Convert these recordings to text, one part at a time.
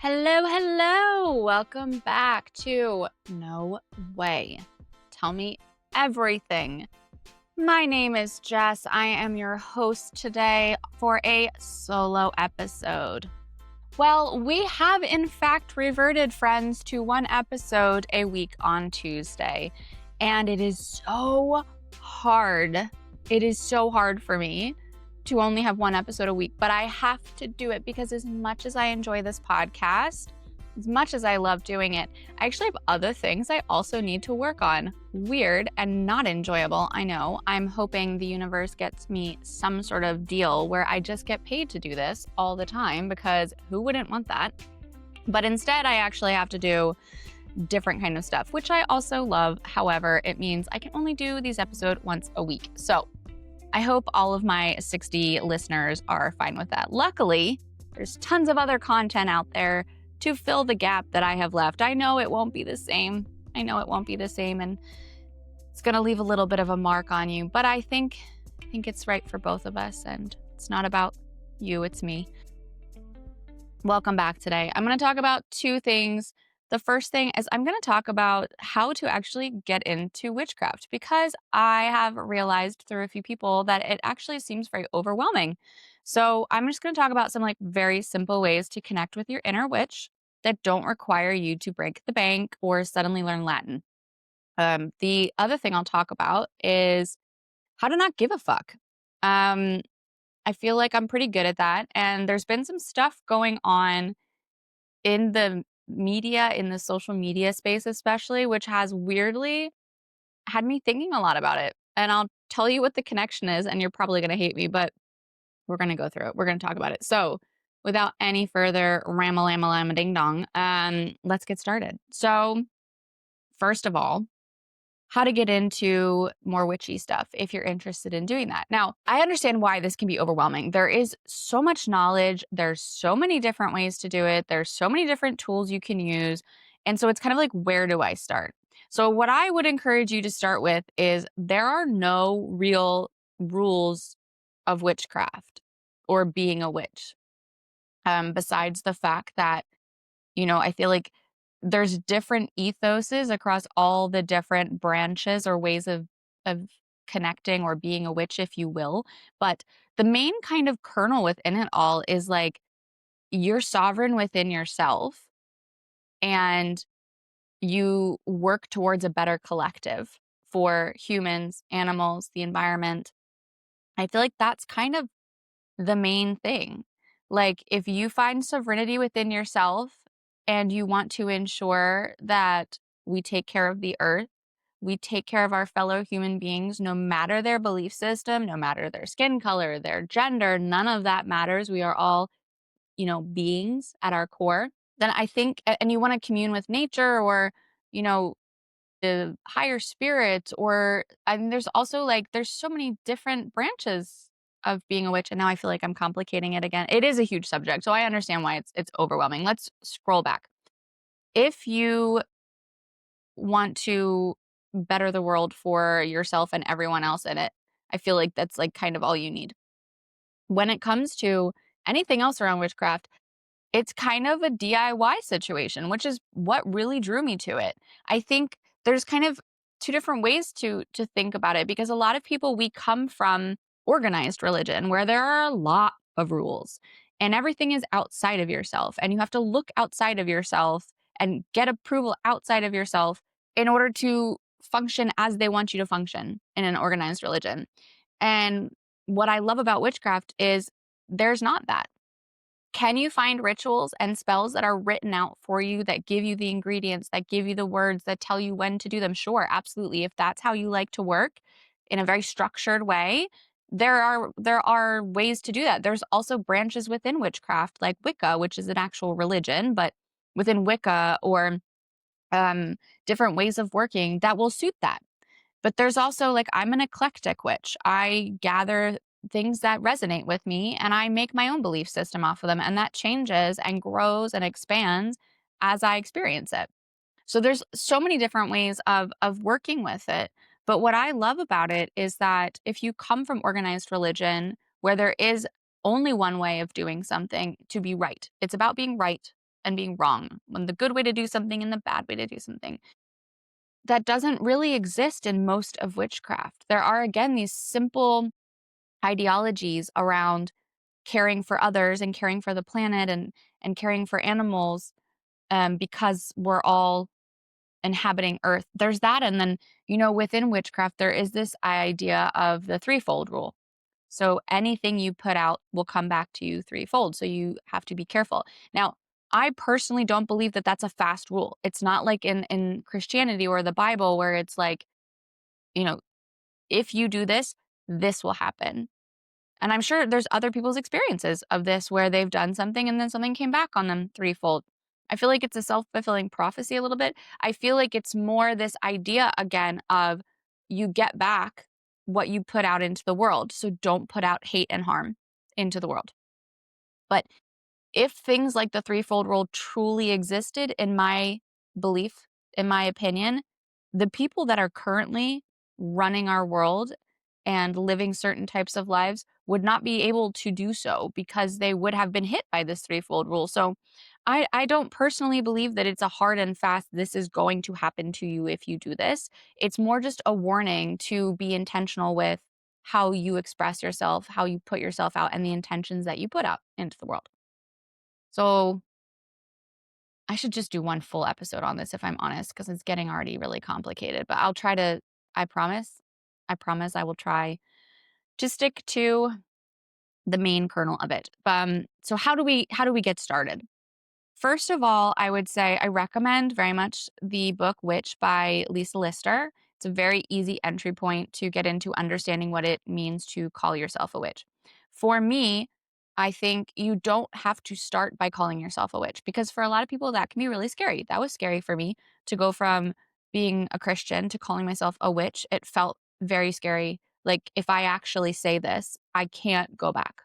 Hello, hello. Welcome back to No Way. Tell me everything. My name is Jess. I am your host today for a solo episode. Well, we have in fact reverted, friends, to one episode a week on Tuesday. And it is so hard. It is so hard for me to only have one episode a week, but I have to do it because as much as I enjoy this podcast, as much as I love doing it, I actually have other things I also need to work on. Weird and not enjoyable, I know. I'm hoping the universe gets me some sort of deal where I just get paid to do this all the time, because who wouldn't want that? But instead, I actually have to do different kind of stuff, which I also love. However, it means I can only do these episodes once a week. So I hope all of my 60 listeners are fine with that. Luckily, there's tons of other content out there to fill the gap that I have left. I know it won't be the same. And it's going to leave a little bit of a mark on you, but I think it's right for both of us, and it's not about you, it's me. Welcome back today. I'm going to talk about two things. The first thing is I'm going to talk about how to actually get into witchcraft, because I have realized through a few people that it actually seems very overwhelming. So I'm just going to talk about some very simple ways to connect with your inner witch that don't require you to break the bank or suddenly learn Latin. The other thing I'll talk about is how to not give a fuck. I feel like I'm pretty good at that. And there's been some stuff going on in the media, in the social media space especially, which has weirdly had me thinking a lot about it. And I'll tell you what the connection is, and you're probably going to hate me, but we're going to go through it. We're going to talk about it. So without any further ramalama ding dong, let's get started. So first of all, how to get into more witchy stuff if you're interested in doing that. Now, I understand why this can be overwhelming. There is so much knowledge. There's so many different ways to do it. There's so many different tools you can use. And so it's kind of like, where do I start? So what I would encourage you to start with is there are no real rules of witchcraft or being a witch. Besides the fact that, I feel like there's different ethoses across all the different branches or ways of connecting or being a witch, if you will. But the main kind of kernel within it all is like, you're sovereign within yourself, and you work towards a better collective for humans, animals, the environment. I feel like that's kind of the main thing. Like, if you find sovereignty within yourself and you want to ensure that we take care of the earth, we take care of our fellow human beings, no matter their belief system, no matter their skin color, their gender, none of that matters. We are all, beings at our core. Then I think, and you want to commune with nature, or, you know, the higher spirits, or there's also there's so many different branches of being a witch, and now I feel like I'm complicating it again. It is a huge subject, so I understand why it's overwhelming. Let's scroll back. If you want to better the world for yourself and everyone else in it, I feel like that's kind of all you need. When it comes to anything else around witchcraft, it's kind of a DIY situation, which is what really drew me to it. I think there's kind of two different ways to think about it, because a lot of people, we come from organized religion where there are a lot of rules and everything is outside of yourself, and you have to look outside of yourself and get approval outside of yourself in order to function as they want you to function in an organized religion. And what I love about witchcraft is there's not that. Can you find rituals and spells that are written out for you, that give you the ingredients, that give you the words, that tell you when to do them? Sure, absolutely. If that's how you like to work in a very structured way, there are ways to do that. There's also branches within witchcraft, like Wicca, which is an actual religion, but within Wicca, or different ways of working that will suit that. But there's also I'm an eclectic witch. I gather things that resonate with me and I make my own belief system off of them, and that changes and grows and expands as I experience it. So there's so many different ways of working with it. But what I love about it is that if you come from organized religion where there is only one way of doing something to be right, it's about being right and being wrong, when the good way to do something and the bad way to do something. That doesn't really exist in most of witchcraft. There are, again, these simple ideologies around caring for others and caring for the planet and caring for animals, because we're all inhabiting Earth. There's that. And then, within witchcraft, there is this idea of the threefold rule. So anything you put out will come back to you threefold. So you have to be careful. Now, I personally don't believe that that's a fast rule. It's not like in Christianity or the Bible where it's like, you know, if you do this, this will happen. And I'm sure there's other people's experiences of this where they've done something and then something came back on them threefold. I feel like it's a self-fulfilling prophecy a little bit. I feel like it's more this idea again of you get back what you put out into the world. So don't put out hate and harm into the world. But if things like the threefold rule truly existed, in my belief, in my opinion, the people that are currently running our world and living certain types of lives would not be able to do so because they would have been hit by this threefold rule. So I don't personally believe that it's a hard and fast, this is going to happen to you if you do this. It's more just a warning to be intentional with how you express yourself, how you put yourself out, and the intentions that you put out into the world. So I should just do one full episode on this if I'm honest, because it's getting already really complicated. But I'll try to, I promise, I will try to stick to the main kernel of it. So how do we get started? First of all, I would say I recommend very much the book Witch by Lisa Lister. It's a very easy entry point to get into understanding what it means to call yourself a witch. For me, I think you don't have to start by calling yourself a witch because for a lot of people that can be really scary. That was scary for me to go from being a Christian to calling myself a witch. It felt very scary. Like if I actually say this, I can't go back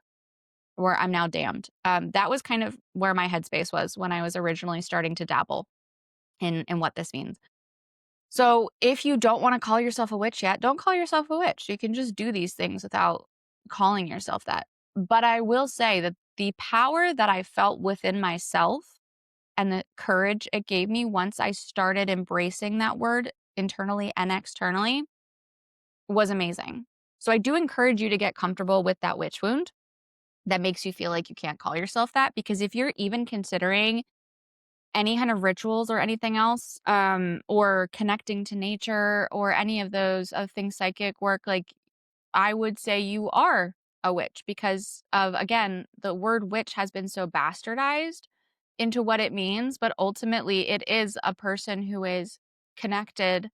where I'm now damned. That was kind of where my headspace was when I was originally starting to dabble in what this means. So if you don't want to call yourself a witch yet, don't call yourself a witch. You can just do these things without calling yourself that. But I will say that the power that I felt within myself and the courage it gave me once I started embracing that word internally and externally was amazing. So I do encourage you to get comfortable with that witch wound that makes you feel like you can't call yourself that. Because if you're even considering any kind of rituals or anything else, or connecting to nature or any of those of things, psychic work, like I would say you are a witch because of, again, the word witch has been so bastardized into what it means, but ultimately it is a person who is connected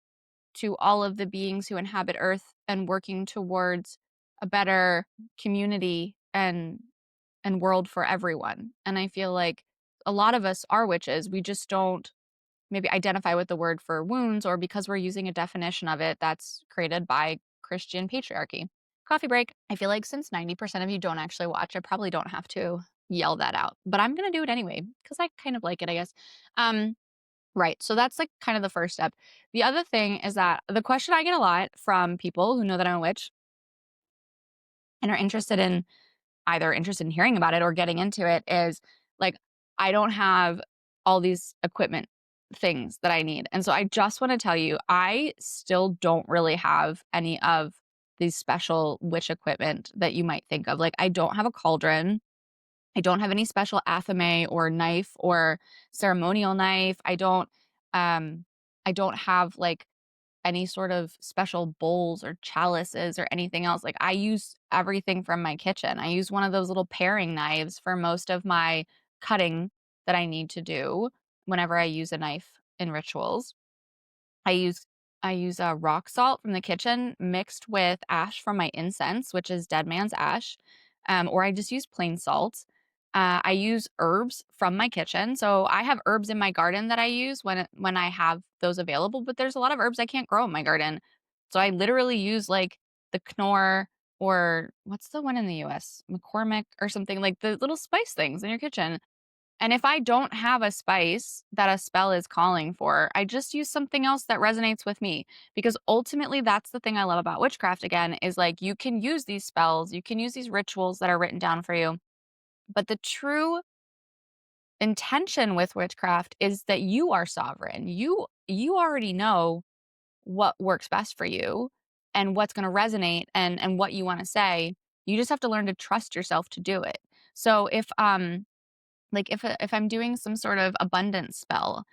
to all of the beings who inhabit Earth and working towards a better community and world for everyone. And I feel like a lot of us are witches. We just don't maybe identify with the word for wounds or because we're using a definition of it that's created by Christian patriarchy. Coffee break. I feel like since 90% of you don't actually watch, I probably don't have to yell that out, but I'm going to do it anyway because I kind of like it, I guess. Right. So that's like kind of the first step. The other thing is that the question I get a lot from people who know that I'm a witch and are interested in either interested in hearing about it or getting into it is like, I don't have all these equipment things that I need. And so I just want to tell you, I still don't really have any of these special witch equipment that you might think of. Like, I don't have a cauldron. I don't have any special athame or knife or ceremonial knife. I don't have like any sort of special bowls or chalices or anything else. Like I use everything from my kitchen. I use one of those little paring knives for most of my cutting that I need to do whenever I use a knife in rituals. I use I use rock salt from the kitchen mixed with ash from my incense, which is dead man's ash, or I just use plain salt. I use herbs from my kitchen, so I have herbs in my garden that I use when I have those available. But there's a lot of herbs I can't grow in my garden, so I literally use like the Knorr or what's the one in the U.S. McCormick or something like the little spice things in your kitchen. And if I don't have a spice that a spell is calling for, I just use something else that resonates with me. Because ultimately, that's the thing I love about witchcraft again, is like you can use these spells, you can use these rituals that are written down for you. But the true intention with witchcraft is that you are sovereign. You already know what works best for you and what's going to resonate and what you want to say. You just have to learn to trust yourself to do it. So if I'm doing some sort of abundance spell,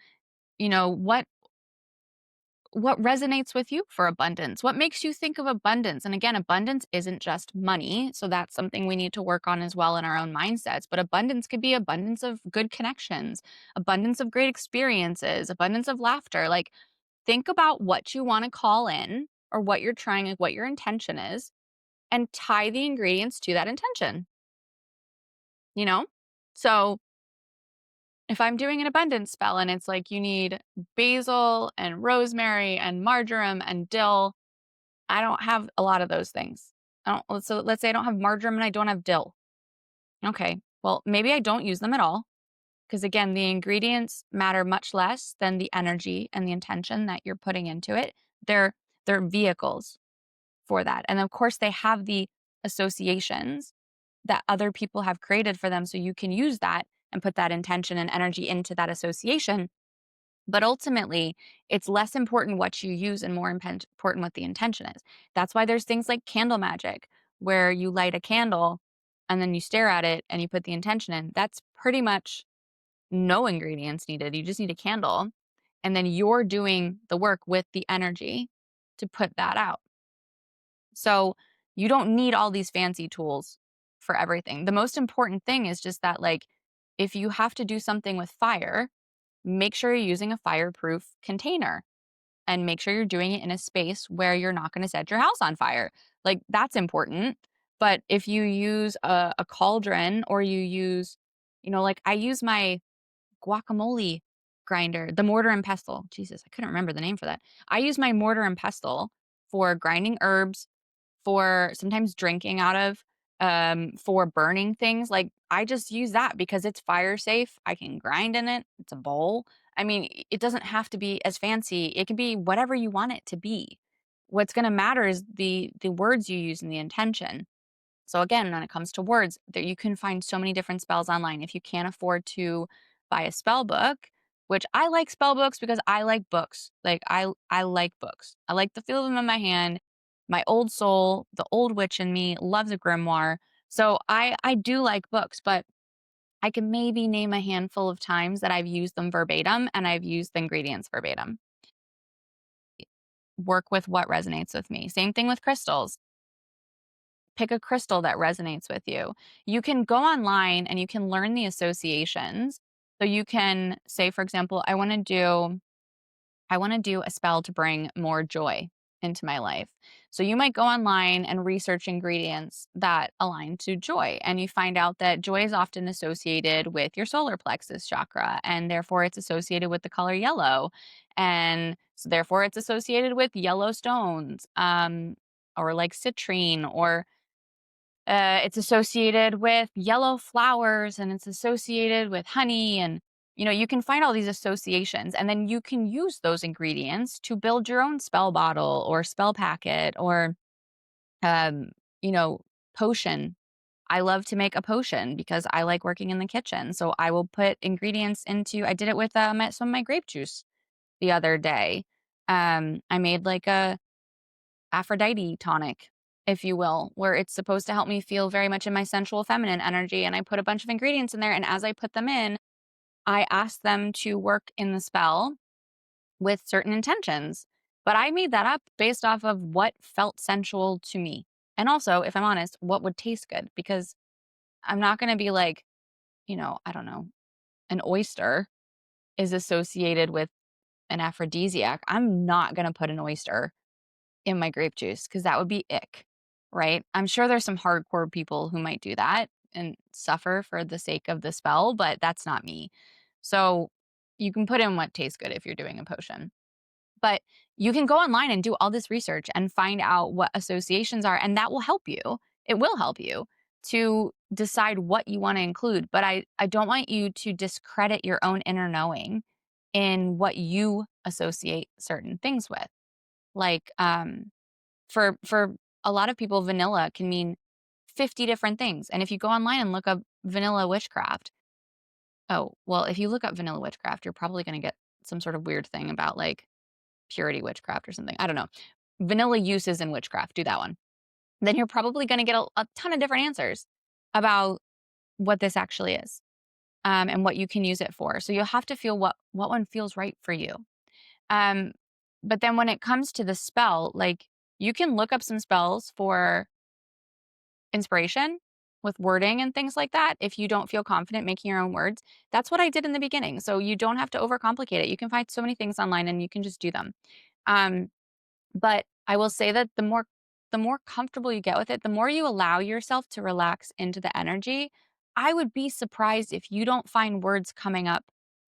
what resonates with you for abundance? What makes you think of abundance? And again, abundance isn't just money. So that's something we need to work on as well in our own mindsets. But abundance could be abundance of good connections, abundance of great experiences, abundance of laughter. Like, think about what you want to call in or what you're trying, like what your intention is, and tie the ingredients to that intention, you know? So if I'm doing an abundance spell and it's like you need basil and rosemary and marjoram and dill, I don't have a lot of those things. So let's say I don't have marjoram and I don't have dill. Okay. Well, maybe I don't use them at all because again, the ingredients matter much less than the energy and the intention that you're putting into it. They're they're vehicles for that. And of course, they have the associations that other people have created for them so you can use that and put that intention and energy into that association. But ultimately, it's less important what you use and more important what the intention is. That's why there's things like candle magic, where you light a candle and then you stare at it and you put the intention in. That's pretty much no ingredients needed. You just need a candle. And then you're doing the work with the energy to put that out. So you don't need all these fancy tools for everything. The most important thing is just that, like, if you have to do something with fire, make sure you're using a fireproof container and make sure you're doing it in a space where you're not going to set your house on fire. Like, that's important. But if you use a cauldron or you use, like I use my guacamole grinder, the mortar and pestle. Jesus, I couldn't remember the name for that. I use my mortar and pestle for grinding herbs, for sometimes drinking out of, for burning things. Like, I just use that because it's fire safe. I can grind in it. It's a bowl. I mean, it doesn't have to be as fancy. It can be whatever you want it to be. What's going to matter is the words you use and the intention. So again, when it comes to words, that you can find so many different spells online. If you can't afford to buy a spell book, which I like spell books because I like books. Like, I like books. I like the feel of them in my hand. My old soul, the old witch in me, loves a grimoire. So I do like books, but I can maybe name a handful of times that I've used them verbatim and I've used the ingredients verbatim. Work with what resonates with me. Same thing with crystals. Pick a crystal that resonates with you. You can go online and you can learn the associations. So you can say, for example, I want to do a spell to bring more joy into my life. So you might go online and research ingredients that align to joy. And you find out that joy is often associated with your solar plexus chakra. And therefore, it's associated with the color yellow. And so therefore, it's associated with yellow stones, or like citrine, or it's associated with yellow flowers and it's associated with honey. And, you can find all these associations and then you can use those ingredients to build your own spell bottle or spell packet or, um, you know, potion. I love to make a potion because I like working in the kitchen. So I will put ingredients I did it with some of my grape juice the other day. I made like a Aphrodite tonic, if you will, where it's supposed to help me feel very much in my sensual feminine energy. And I put a bunch of ingredients in there. And as I put them in, I asked them to work in the spell with certain intentions. But I made that up based off of what felt sensual to me. And also, if I'm honest, what would taste good, because I'm not going to be like, I don't know, an oyster is associated with an aphrodisiac. I'm not going to put an oyster in my grape juice because that would be ick, right? I'm sure there's some hardcore people who might do that and suffer for the sake of the spell, but that's not me. So you can put in what tastes good if you're doing a potion. But you can go online and do all this research and find out what associations are, and that will help you. It will help you to decide what you want to include. But I don't want you to discredit your own inner knowing in what you associate certain things with. Like, for a lot of people, vanilla can mean 50 different things. And if you go online and look up vanilla witchcraft, Oh, well, if you look up vanilla witchcraft, you're probably going to get some sort of weird thing about like purity witchcraft or something. I don't know. Vanilla uses in witchcraft, do that one. Then you're probably going to get a ton of different answers about what this actually is, and what you can use it for. So you'll have to feel what one feels right for you. Um, but then when it comes to the spell, like you can look up some spells for inspiration with wording and things like that. If you don't feel confident making your own words, that's what I did in the beginning. So you don't have to overcomplicate it. You can find so many things online and you can just do them. Um, but I will say that the more comfortable you get with it, the more you allow yourself to relax into the energy, I would be surprised if you don't find words coming up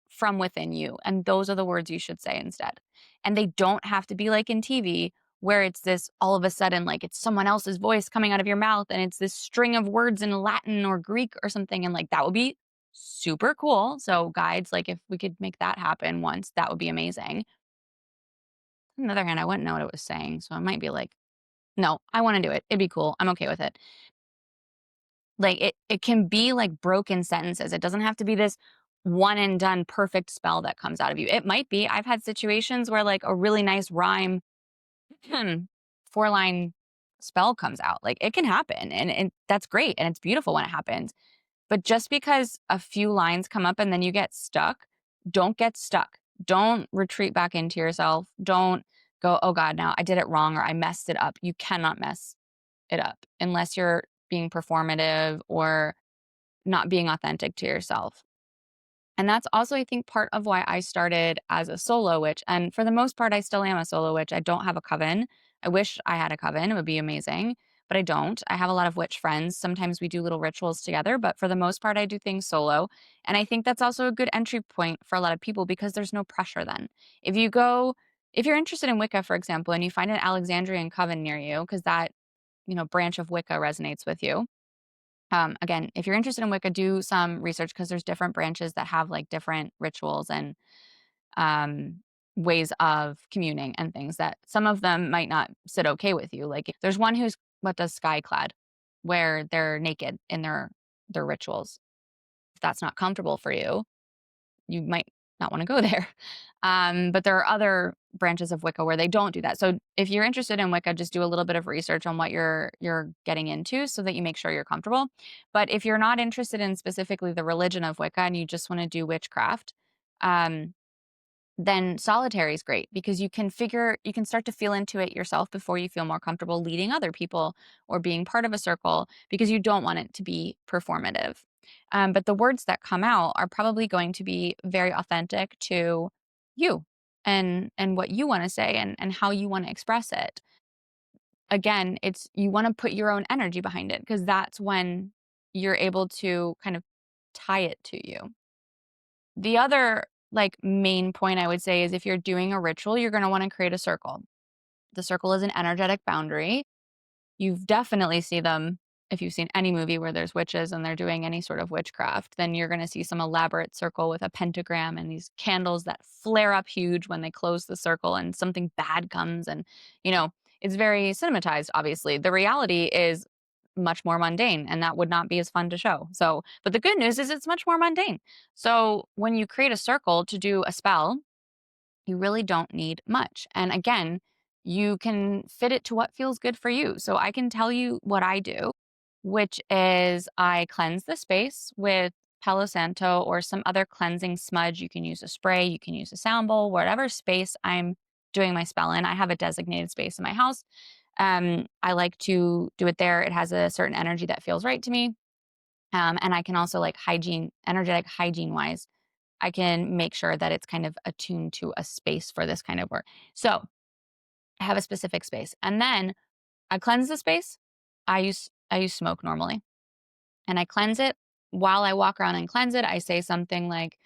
from within you. And those are the words you should say instead. And they don't have to be like in TV where it's this all of a sudden like it's someone else's voice coming out of your mouth and it's this string of words in Latin or Greek or something. And like that would be super cool. So guides, like if we could make that happen once, that would be amazing. On the other hand, I wouldn't know what it was saying, so I might be like, "No, I wanna do it. It'd be cool. I'm okay with it." Like, it can be, like, broken sentences. It doesn't have to be this one and done perfect spell that comes out of you. It might be. I've had situations where, like, a really nice rhyme, 4-line spell comes out. Like, it can happen, and that's great, and it's beautiful when it happens. But just because a few lines come up and then you get stuck, don't get stuck. Don't retreat back into yourself. Don't go, oh God, now I did it wrong or I messed it up. You cannot mess it up unless you're being performative or not being authentic to yourself. And that's also, I think, part of why I started as a solo witch. And for the most part, I still am a solo witch. I don't have a coven. I wish I had a coven. It would be amazing, but I don't. I have a lot of witch friends. Sometimes we do little rituals together, but for the most part, I do things solo. And I think that's also a good entry point for a lot of people because there's no pressure then. If you go, if you're interested in Wicca, for example, and you find an Alexandrian coven near you, because that, branch of Wicca resonates with you, again, if you're interested in Wicca, do some research because there's different branches that have like different rituals and um, ways of communing and things that some of them might not sit okay with you. Like there's one who's what does sky clad, where they're naked in their rituals. If that's not comfortable for you, you might not want to go there. But there are other branches of Wicca where they don't do that. So if you're interested in Wicca, just do a little bit of research on what you're getting into so that you make sure you're comfortable. But if you're not interested in specifically the religion of Wicca and you just want to do witchcraft, um, then solitary is great because you can start to feel into it yourself before you feel more comfortable leading other people or being part of a circle because you don't want it to be performative. But the words that come out are probably going to be very authentic to you and what you want to say and how you want to express it. Again, it's you want to put your own energy behind it because that's when you're able to kind of tie it to you. The other, like, main point I would say is if you're doing a ritual, you're gonna wanna create a circle. The circle is an energetic boundary. You've definitely see them if you've seen any movie where there's witches and they're doing any sort of witchcraft, then you're gonna see some elaborate circle with a pentagram and these candles that flare up huge when they close the circle and something bad comes and, you know, it's very cinematized, obviously. The reality is much more mundane, and that would not be as fun to show. So, but the good news is it's much more mundane. So, when you create a circle to do a spell, you really don't need much. And again, you can fit it to what feels good for you. So I can tell you what I do, which is I cleanse the space with Palo Santo or some other cleansing smudge. You can use a spray, you can use a sound bowl, whatever space I'm doing my spell in. I have a designated space in my house. I like to do it there. It has a certain energy that feels right to me. And I can also like energetic hygiene wise, I can make sure that it's kind of attuned to a space for this kind of work. So I have a specific space. And then I cleanse the space. I use smoke normally. And I cleanse it. While I walk around and cleanse it, I say something like,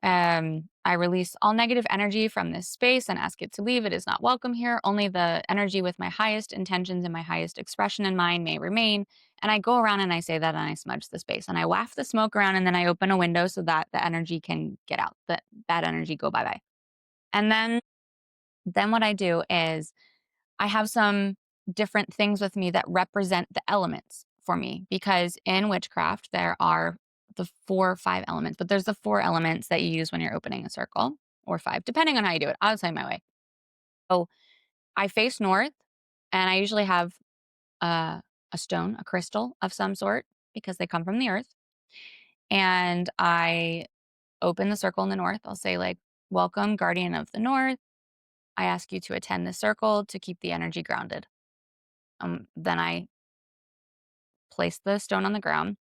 I release all negative energy from this space and ask it to leave. It is not welcome here. Only the energy with my highest intentions and my highest expression in mind may remain. And I go around and I say that and I smudge the space and I waft the smoke around and then I open a window so that the energy can get out, that bad energy go bye bye. And then what I do is I have some different things with me that represent the elements for me because in witchcraft there are the 4 or 5 elements, but there's the 4 elements that you use when you're opening a circle, or 5, depending on how you do it. I'll tell you my way. So I face north, and I usually have uh, a stone, a crystal of some sort, because they come from the earth. And I open the circle in the north. I'll say, like, welcome, guardian of the north. I ask you to attend the circle to keep the energy grounded. Then I place the stone on the ground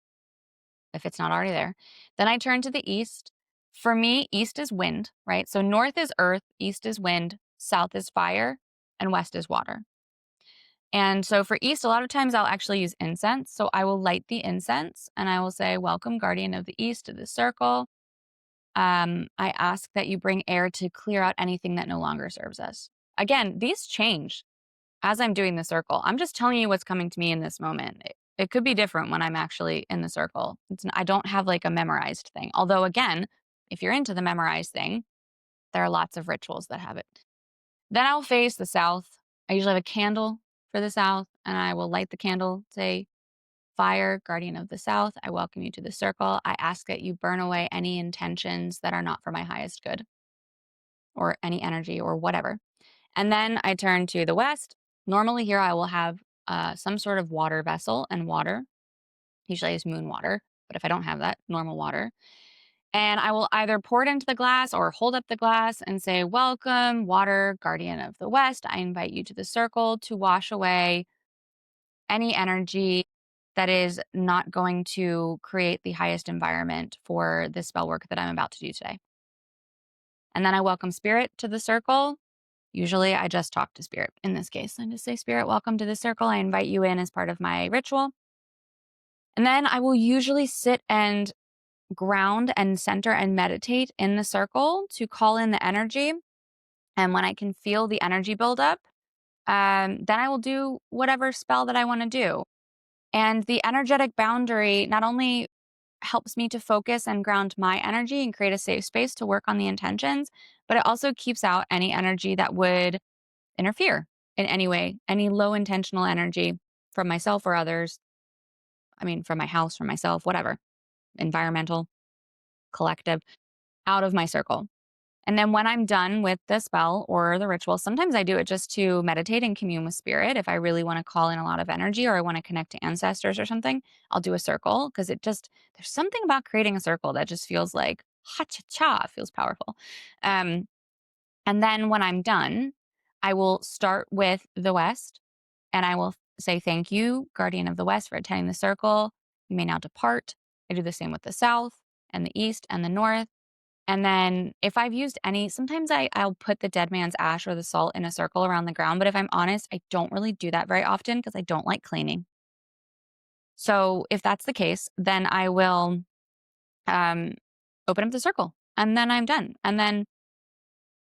if it's not already there. Then I turn to the east. For me, east is wind, right? So north is earth, east is wind, south is fire, and west is water. And so for east, a lot of times I'll actually use incense. So I will light the incense and I will say, welcome, guardian of the east, to the circle. I ask that you bring air to clear out anything that no longer serves us. Again, these change as I'm doing the circle. I'm just telling you what's coming to me in this moment. It could be different when I'm actually in the circle. I don't have like a memorized thing. Although, again, if you're into the memorized thing, there are lots of rituals that have it. Then I'll face the south. I usually have a candle for the south, and I will light the candle, say, fire, guardian of the south, I welcome you to the circle. I ask that you burn away any intentions that are not for my highest good, or any energy or whatever. And then I turn to the west. Normally, here I will have some sort of water vessel and water. Usually I use moon water, but if I don't have that, normal water. And I will either pour it into the glass or hold up the glass and say, welcome, water, guardian of the west. I invite you to the circle to wash away any energy that is not going to create the highest environment for the spell work that I'm about to do today. And then I welcome spirit to the circle. Usually I just talk to spirit in this case. I just say, spirit, welcome to the circle. I invite you in as part of my ritual. And then I will usually sit and ground and center and meditate in the circle to call in the energy. And when I can feel the energy build up, then I will do whatever spell that I want to do. And the energetic boundary not only helps me to focus and ground my energy and create a safe space to work on the intentions, but it also keeps out any energy that would interfere in any way, any low intentional energy from myself or others. I mean, from my house, from myself, whatever, environmental, collective, out of my circle. And then when I'm done with the spell or the ritual, sometimes I do it just to meditate and commune with spirit. If I really want to call in a lot of energy or I want to connect to ancestors or something, I'll do a circle because there's something about creating a circle that just feels like ha cha cha, feels powerful. Um, and then when I'm done, I will start with the West and I will say, thank you, Guardian of the West, for attending the circle. You may now depart. I do the same with the South and the East and the North. And then if I've used any, sometimes I'll put the dead man's ash or the salt in a circle around the ground. But if I'm honest, I don't really do that very often because I don't like cleaning. So if that's the case, then I will um, open up the circle and then I'm done. And then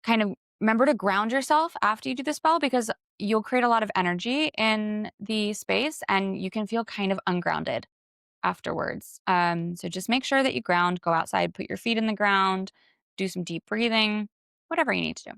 kind of remember to ground yourself after you do the spell because you'll create a lot of energy in the space and you can feel kind of ungrounded afterwards. So just make sure that you ground, go outside, put your feet in the ground, do some deep breathing, whatever you need to do.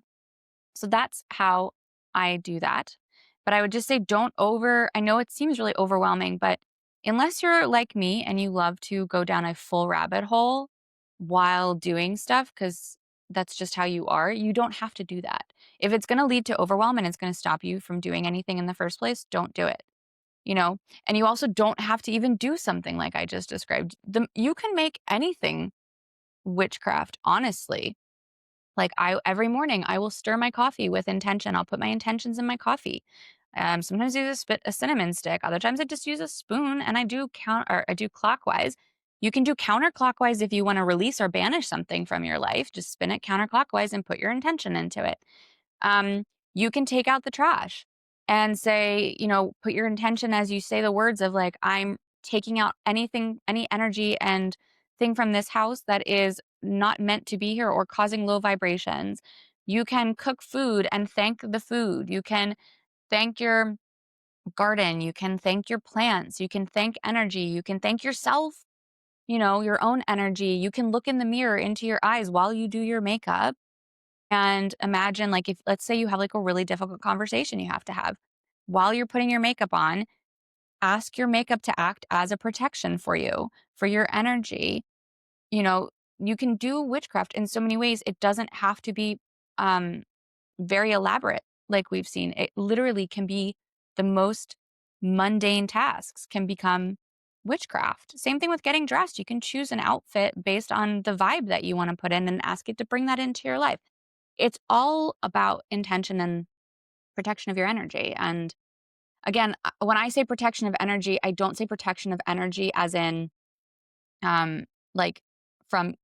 So that's how I do that. But I would just say I know it seems really overwhelming, but unless you're like me and you love to go down a full rabbit hole while doing stuff, because that's just how you are, you don't have to do that. If it's going to lead to overwhelm and it's going to stop you from doing anything in the first place, don't do it. You know, and you also don't have to even do something like I just described. You can make anything witchcraft, honestly. Like every morning I will stir my coffee with intention. I'll put my intentions in my coffee. Sometimes I use a cinnamon stick. Other times I just use a spoon and I do clockwise. You can do counterclockwise if you want to release or banish something from your life. Just spin it counterclockwise and put your intention into it. You can take out the trash and say, put your intention as you say the words of like, I'm taking out anything, any energy and thing from this house that is not meant to be here or causing low vibrations. You can cook food and thank the food. You can thank your garden. You can thank your plants. You can thank energy. You can thank yourself, your own energy. You can look in the mirror into your eyes while you do your makeup and imagine, like, if let's say you have like a really difficult conversation you have to have while you're putting your makeup on, ask your makeup to act as a protection for you, for your energy. you know, you can do witchcraft in so many ways. It doesn't have to be um, very elaborate, like we've seen. It literally can be the most mundane tasks can become witchcraft. Same thing with getting dressed. You can choose an outfit based on the vibe that you want to put in and ask it to bring that into your life. It's all about intention and protection of your energy. And again, when I say protection of energy, I don't say protection of energy as in um like from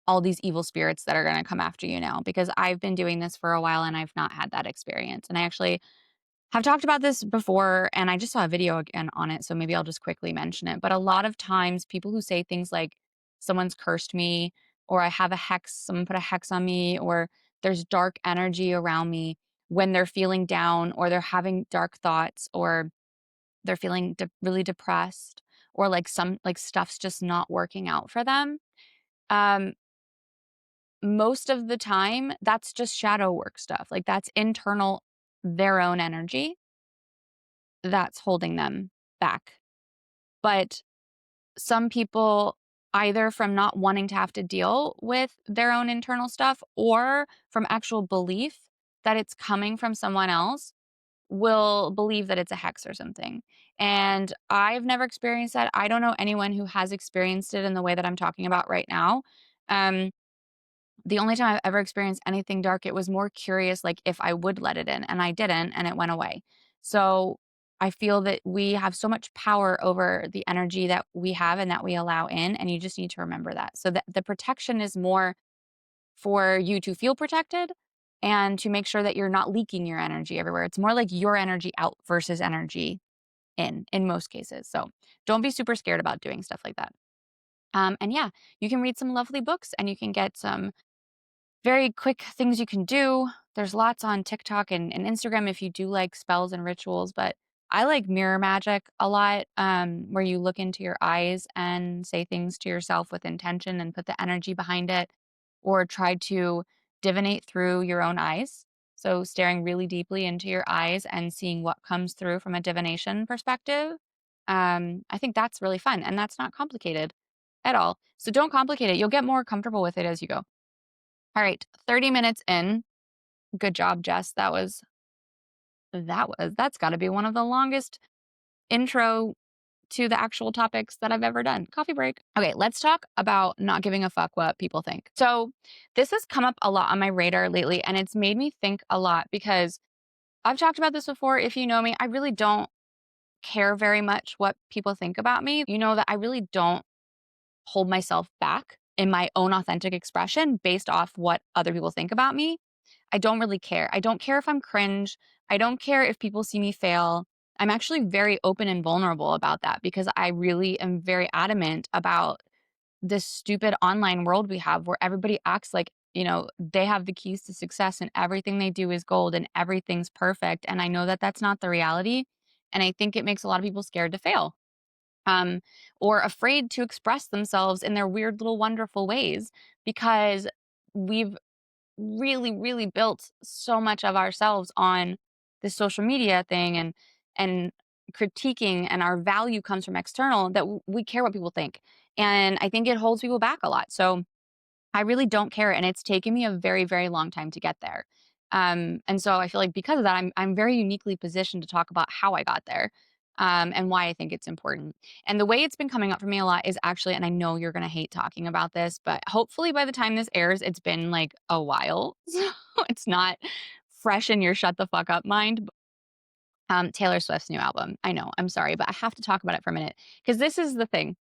all these evil spirits that are going to come after you now, because I've been doing this for a while and I've not had that experience. And I actually have talked about this before and I just saw a video again on it, so maybe I'll just quickly mention it. But a lot of times people who say things like someone's cursed me, or I have a hex, someone put a hex on me, or there's dark energy around me, when they're feeling down or they're having dark thoughts or they're feeling really depressed, or like some like stuff's just not working out for them. Um most of the time that's just shadow work stuff. Like that's internal, their own energy that's holding them back. But some people, either from not wanting to have to deal with their own internal stuff or from actual belief that it's coming from someone else, will believe that it's a hex or something. And I've never experienced that. I don't know anyone who has experienced it in the way that I'm talking about right now. Um, the only time I've ever experienced anything dark, it was more curious, like if I would let it in, and I didn't, and it went away. So I feel that we have so much power over the energy that we have and that we allow in, and you just need to remember that. So that the protection is more for you to feel protected and to make sure that you're not leaking your energy everywhere. It's more like your energy out versus energy in most cases. So don't be super scared about doing stuff like that. And yeah, you can read some lovely books and you can get some very quick things you can do. There's lots on TikTok and Instagram if you do like spells and rituals, but I like mirror magic a lot, where you look into your eyes and say things to yourself with intention and put the energy behind it, or try to divinate through your own eyes. So, staring really deeply into your eyes and seeing what comes through from a divination perspective. I think that's really fun and that's not complicated at all. So, don't complicate it. You'll get more comfortable with it as you go. All right, 30 minutes in. Good job, Jess. That's got to be one of the longest intro to the actual topics that I've ever done. Coffee break. Okay, let's talk about not giving a fuck what people think. So, this has come up a lot on my radar lately and it's made me think a lot because I've talked about this before. If you know me, I really don't care very much what people think about me. You know that I really don't hold myself back in my own authentic expression based off what other people think about me. I don't really care. I don't care if I'm cringe. I don't care if people see me fail. I'm actually very open and vulnerable about that because I really am very adamant about this stupid online world we have where everybody acts like, they have the keys to success and everything they do is gold and everything's perfect. And I know that that's not the reality. And I think it makes a lot of people scared to fail, um, or afraid to express themselves in their weird little wonderful ways because we've really, really built so much of ourselves on this social media thing and critiquing, and our value comes from external that we care what people think. And I think it holds people back a lot. So I really don't care, and it's taken me a very, very long time to get there. And so I feel like because of that, I'm very uniquely positioned to talk about how I got there, and why I think it's important. And the way it's been coming up for me a lot is actually, and I know you're gonna hate talking about this, but hopefully by the time this airs, it's been like a while, so it's not fresh in your shut the fuck up mind. Taylor Swift's new album. I know, I'm sorry, but I have to talk about it for a minute because this is the thing.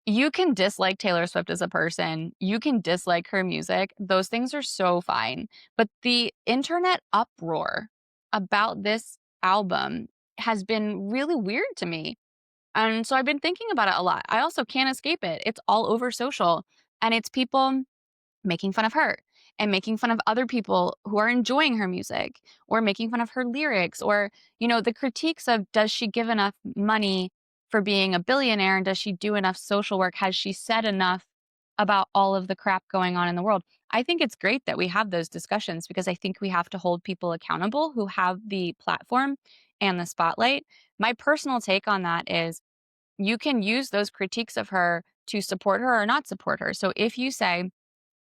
You can dislike Taylor Swift as a person. You can dislike her music. Those things are so fine. But the internet uproar about this album has been really weird to me. And so I've been thinking about it a lot. I also can't escape it. It's all over social, and it's people making fun of her and making fun of other people who are enjoying her music, or making fun of her lyrics, or the critiques of, does she give enough money for being a billionaire, and does she do enough social work, has she said enough about all of the crap going on in the world. I think it's great that we have those discussions because I think we have to hold people accountable who have the platform and the spotlight. My personal take on that is, you can use those critiques of her to support her or not support her. So if you say,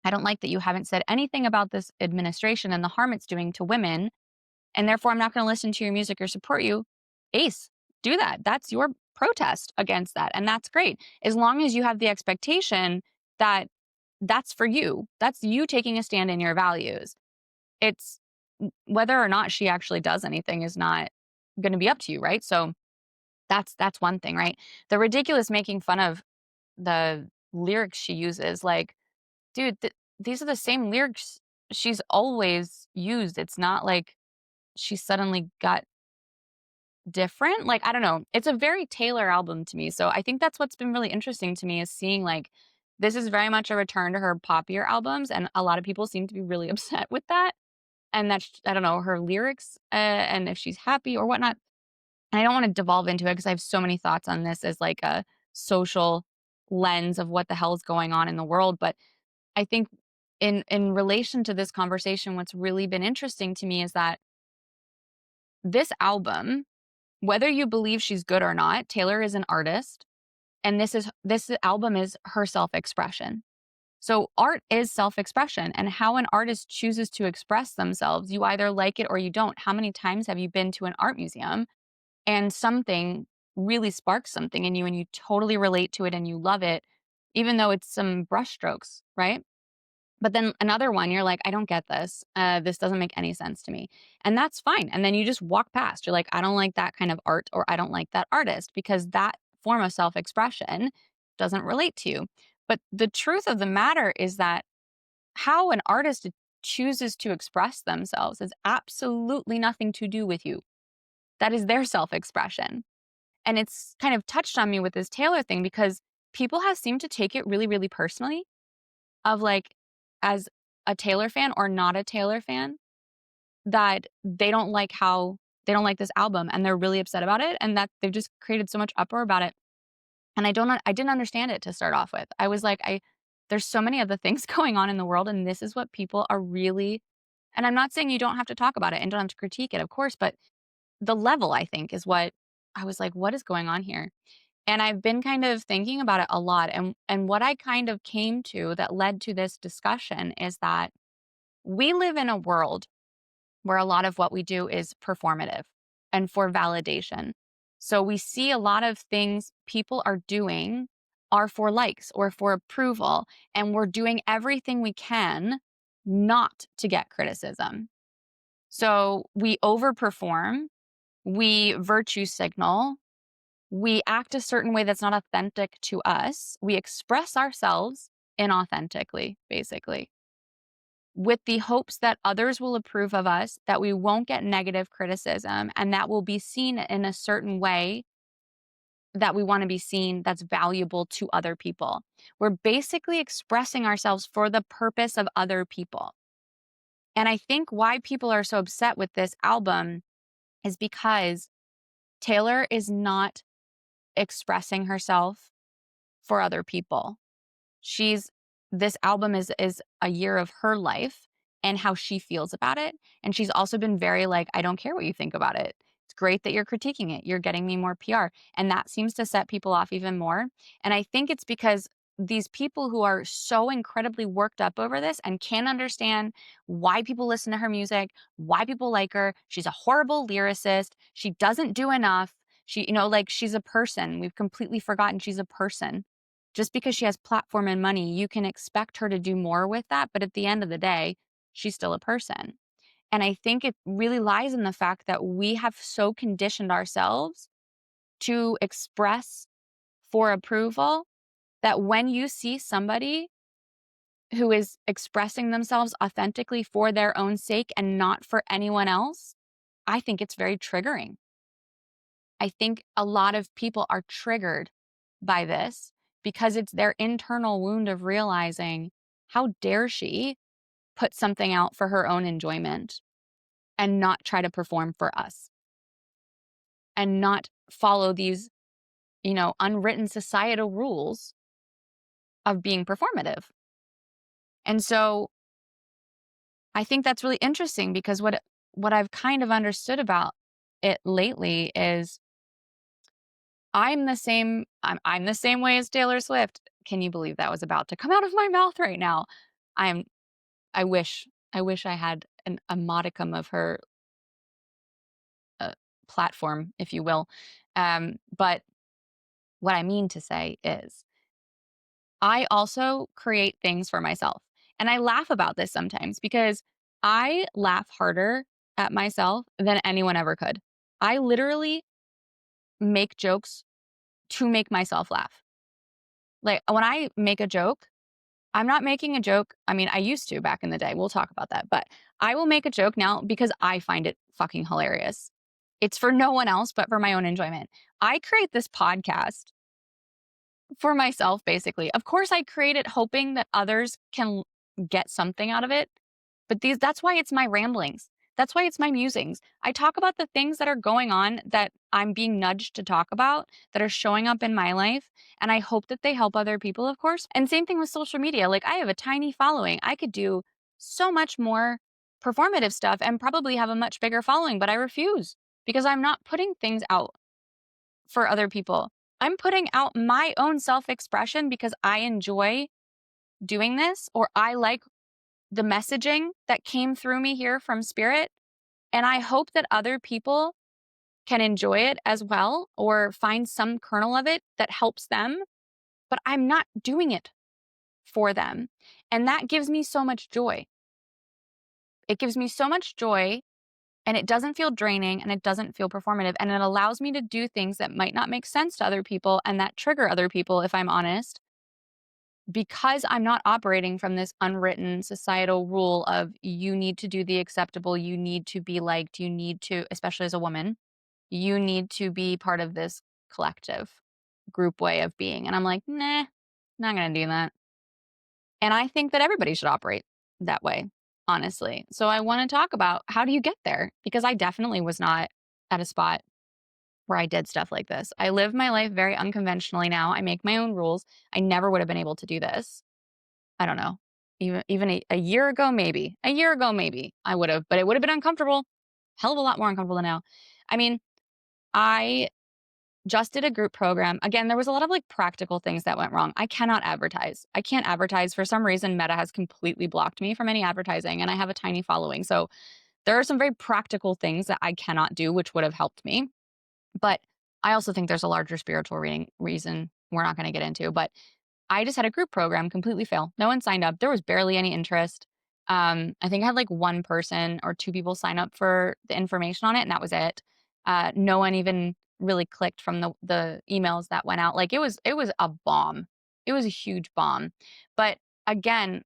I don't like that you haven't said anything about this administration and the harm it's doing to women, and therefore I'm not going to listen to your music or support you, ace, do that. That's your protest against that. And that's great. As long as you have the expectation that that's for you, that's you taking a stand in your values. It's whether or not she actually does anything is not going to be up to you, right? So that's one thing, right? The ridiculous making fun of the lyrics she uses, like, dude, these are the same lyrics she's always used. It's not like she suddenly got different. Like, I don't know. It's a very Taylor album to me. So I think that's what's been really interesting to me is seeing like this is very much a return to her poppier albums. And a lot of people seem to be really upset with that. And that's, I don't know, her lyrics and if she's happy or whatnot. And I don't want to devolve into it because I have so many thoughts on this as like a social lens of what the hell is going on in the world. But I think in relation to this conversation, what's really been interesting to me is that this album, whether you believe she's good or not, Taylor is an artist, and this album is her self-expression. So art is self-expression, and how an artist chooses to express themselves, you either like it or you don't. How many times have you been to an art museum and something really sparks something in you and you totally relate to it and you love it, even though it's some brushstrokes, right? But then another one, you're like, I don't get this. This doesn't make any sense to me. And that's fine. And then you just walk past. You're like, I don't like that kind of art or I don't like that artist because that form of self expression doesn't relate to you. But the truth of the matter is that how an artist chooses to express themselves has absolutely nothing to do with you. That is their self expression. And it's kind of touched on me with this Taylor thing because people have seemed to take it really, really personally of like, as a Taylor fan or not a Taylor fan, that they don't like this album and they're really upset about it and that they've just created so much uproar about it. And I didn't understand it to start off with. I was like, there's so many other things going on in the world and this is what people are really, and I'm not saying you don't have to talk about it and don't have to critique it, of course, but the level I think is what I was like, what is going on here? And I've been kind of thinking about it a lot. And what I kind of came to that led to this discussion is that we live in a world where a lot of what we do is performative and for validation. So we see a lot of things people are doing are for likes or for approval. And we're doing everything we can not to get criticism. So we overperform, we virtue signal, we act a certain way that's not authentic to us. We express ourselves inauthentically, basically, with the hopes that others will approve of us, that we won't get negative criticism, and that we'll be seen in a certain way that we want to be seen that's valuable to other people. We're basically expressing ourselves for the purpose of other people. And I think why people are so upset with this album is because Taylor is not expressing herself for other people. She's this album is a year of her life and how she feels about it. And she's also been very like, I don't care what you think about it. It's great that you're critiquing it. You're getting me more PR. And that seems to set people off even more. And I think it's because these people who are so incredibly worked up over this and can't understand why people listen to her music, why people like her. She's a horrible lyricist. She doesn't do enough. She, like she's a person. We've completely forgotten she's a person. Just because she has platform and money, you can expect her to do more with that. But at the end of the day, she's still a person. And I think it really lies in the fact that we have so conditioned ourselves to express for approval that when you see somebody who is expressing themselves authentically for their own sake and not for anyone else, I think it's very triggering. I think a lot of people are triggered by this because it's their internal wound of realizing, how dare she put something out for her own enjoyment and not try to perform for us and not follow these, unwritten societal rules of being performative. And so I think that's really interesting because what I've kind of understood about it lately is I'm the same way as Taylor Swift. Can you believe that was about to come out of my mouth right now? I'm I wish I had a modicum of her platform, if you will. But what I mean to say is, I also create things for myself. And I laugh about this sometimes because I laugh harder at myself than anyone ever could. I literally make jokes to make myself laugh. Like when I make a joke, I'm not making a joke. I mean, I used to back in the day. We'll talk about that. But I will make a joke now because I find it fucking hilarious. It's for no one else but for my own enjoyment. I create this podcast for myself, basically. Of course, I create it hoping that others can get something out of it. But that's why it's my ramblings. That's why it's my musings. I talk about the things that are going on that I'm being nudged to talk about, that are showing up in my life. And I hope that they help other people, of course. And same thing with social media. Like, I have a tiny following. I could do so much more performative stuff and probably have a much bigger following, but I refuse because I'm not putting things out for other people. I'm putting out my own self expression because I enjoy doing this, or I like the messaging that came through me here from spirit. And I hope that other people can enjoy it as well or find some kernel of it that helps them. But I'm not doing it for them. And that gives me so much joy. It gives me so much joy, and it doesn't feel draining, and it doesn't feel performative. And it allows me to do things that might not make sense to other people and that trigger other people, if I'm honest, because I'm not operating from this unwritten societal rule of you need to do the acceptable, you need to be liked, you need to, especially as a woman, you need to be part of this collective group way of being. And I'm like, nah, not going to do that. And I think that everybody should operate that way, honestly. So I want to talk about, how do you get there? Because I definitely was not at a spot where I did stuff like this. I live my life very unconventionally now. I make my own rules. I never would have been able to do this. I don't know. Even a year ago, maybe. A year ago, maybe I would have, but it would have been uncomfortable. Hell of a lot more uncomfortable than now. I mean, I just did a group program. Again, there was a lot of like practical things that went wrong. I cannot advertise. I can't advertise. For some reason, Meta has completely blocked me from any advertising, and I have a tiny following. So there are some very practical things that I cannot do, which would have helped me. But I also think there's a larger spiritual reason we're not going to get into. But I just had a group program completely fail. No one signed up. There was barely any interest. I think I had like one person or two people sign up for the information on it, and that was it. No one even really clicked from the emails that went out. Like, it was a bomb. It was a huge bomb. But again,